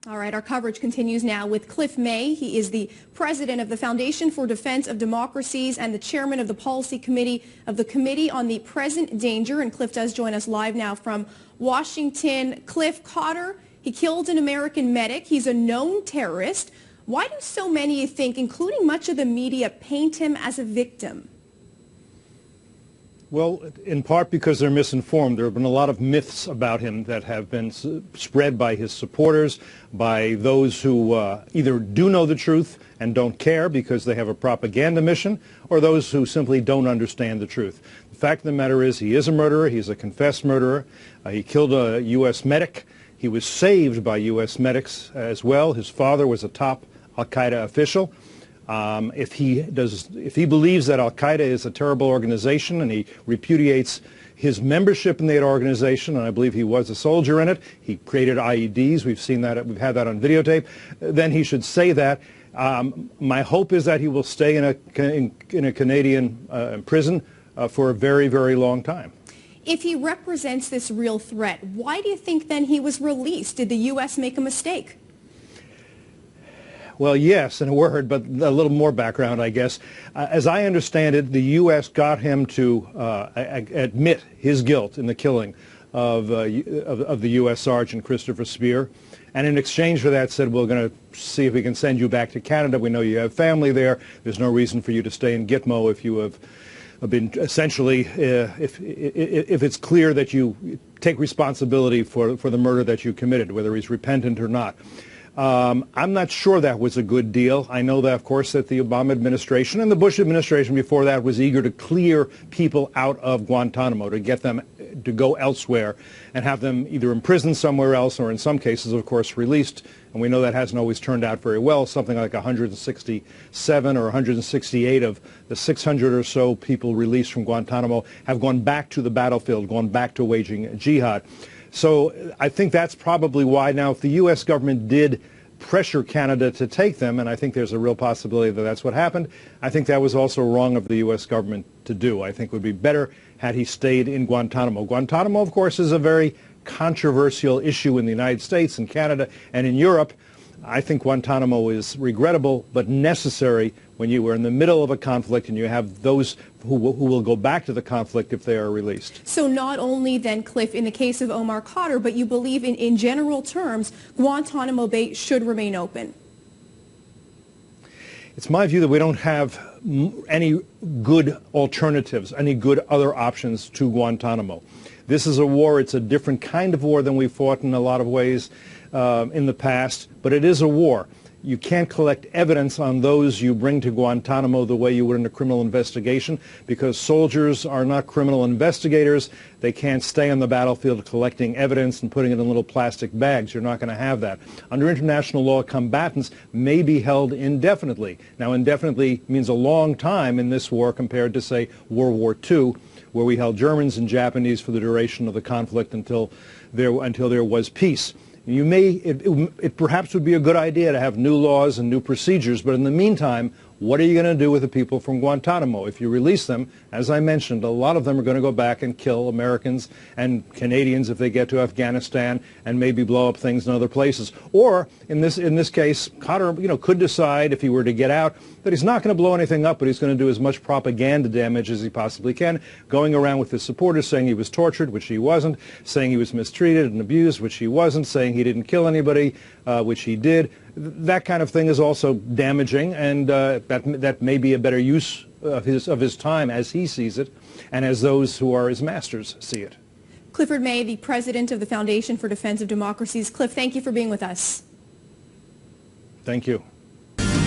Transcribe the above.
All right, our coverage continues now with Cliff May. He is the president of the Foundation for Defense of Democracies and the chairman of the policy committee of the Committee on the Present Danger. And Cliff does join us live now from Washington. Cliff, Khadr, he killed an American medic. He's a known terrorist. Why do so many, you think, including much of the media, paint him as a victim? Well, in part because they're misinformed. There have been a lot of myths about him that have been spread by his supporters, by those who either do know the truth and don't care because they have a propaganda mission, or those who simply don't understand the truth. The fact of the matter is he is a murderer. He's a confessed murderer. He killed a U.S. medic. He was saved by U.S. medics as well. His father was a top al-Qaeda official. If he believes that al-Qaeda is a terrible organization and he repudiates his membership in that organization, and I believe he was a soldier in it, he created IEDs, we've seen that, we've had that on videotape, then he should say that. My hope is that he will stay in a Canadian prison for a very, very long time. If he represents this real threat, why do you think then he was released? Did the U.S. make a mistake? Well, yes, in a word, but a little more background, I guess. As I understand it, the U.S. got him to admit his guilt in the killing of the U.S. Sergeant Christopher Speer, and in exchange for that said, we're going to see if we can send you back to Canada. We know you have family there. There's no reason for you to stay in Gitmo if you have been essentially, if it's clear that you take responsibility for the murder that you committed, whether he's repentant or not. I'm not sure that was a good deal. I know that, of course, that the Obama administration and the Bush administration before that was eager to clear people out of Guantanamo, to get them to go elsewhere and have them either imprisoned somewhere else or in some cases, of course, released. And we know that hasn't always turned out very well. Something like 167 or 168 of the 600 or so people released from Guantanamo have gone back to the battlefield, gone back to waging jihad. So I think that's probably why. Now, if the U.S. government did pressure Canada to take them, and I think there's a real possibility that that's what happened, I think that was also wrong of the U.S. government to do. I think it would be better had he stayed in Guantanamo. Guantanamo, of course, is a very controversial issue in the United States and Canada and in Europe. I think Guantanamo is regrettable but necessary when you are in the middle of a conflict and you have those who will go back to the conflict if they are released. So not only then, Cliff, in the case of Omar Khadr, but you believe in general terms Guantanamo Bay should remain open? It's my view that we don't have any good alternatives, any good other options to Guantanamo. This is a war. It's a different kind of war than we fought in a lot of ways in the past, but it is a war. You can't collect evidence on those you bring to Guantanamo the way you would in a criminal investigation because soldiers are not criminal investigators. They can't stay on the battlefield collecting evidence and putting it in little plastic bags. You're not going to have that. Under international law, combatants may be held indefinitely. Now, indefinitely means a long time in this war compared to, say, World War II, where we held Germans and Japanese for the duration of the conflict until there was peace. It perhaps would be a good idea to have new laws and new procedures, but in the meantime, what are you going to do with the people from Guantanamo? If you release them, as I mentioned, a lot of them are going to go back and kill Americans and Canadians if they get to Afghanistan and maybe blow up things in other places. Or, in this case, Khadr, could decide, if he were to get out, that he's not going to blow anything up, but he's going to do as much propaganda damage as he possibly can, going around with his supporters saying he was tortured, which he wasn't, saying he was mistreated and abused, which he wasn't, saying he didn't kill anybody, which he did. That kind of thing is also damaging, and that may be a better use of his time as he sees it, and as those who are his masters see it. Clifford May, the president of the Foundation for Defense of Democracies. Cliff, thank you for being with us. Thank you.